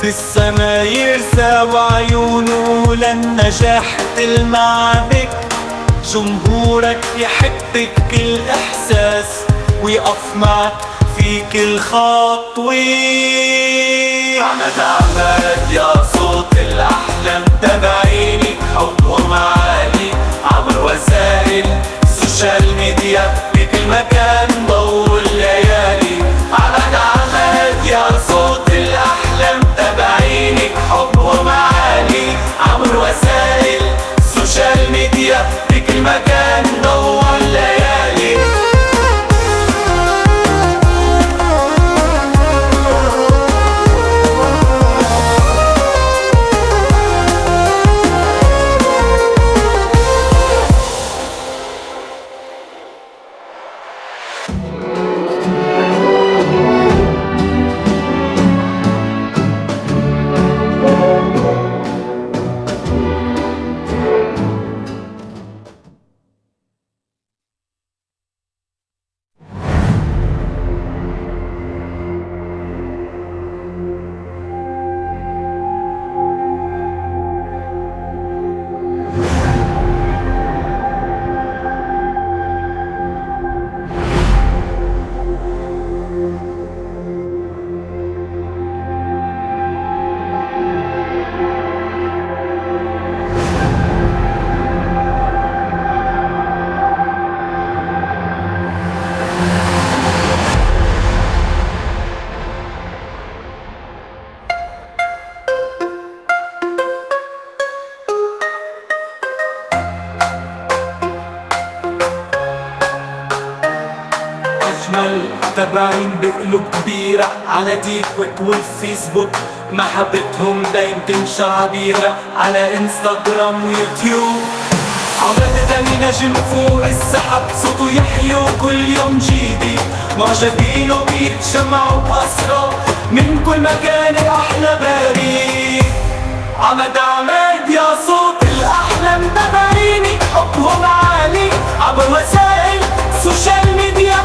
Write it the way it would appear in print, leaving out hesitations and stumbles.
في السما يرسى وعيونه للنجاح تلمع بك. جمهورك يحبك كل إحساس ويقف معك في كل خطوة. عمد عمد يا صوت الأحلام تبعيني حطهم عالي عبر وسائل السوشيال ميديا بكل مكان ضوء الليالي. عمد عمد يا صوت الأحلام تبعيني حطهم عالي عبر وسائل السوشيال ميديا بكل مكان ضوء الليالي. أجمل متابعين بقلوب كبيرة على تيك توك والفيسبوك، محبتهم دا يمكن شعبيرة على انستغرام ويوتيوب. عمد تاني نجم فوق السحب صوته يحيو كل يوم جديد، معجبينه بيتجمعوا بأسرى من كل مكان أحلى بريد. عمد عماد يا صوت الأحلام تبعيني حبهم عالي عبر وسائل السوشيال ميديا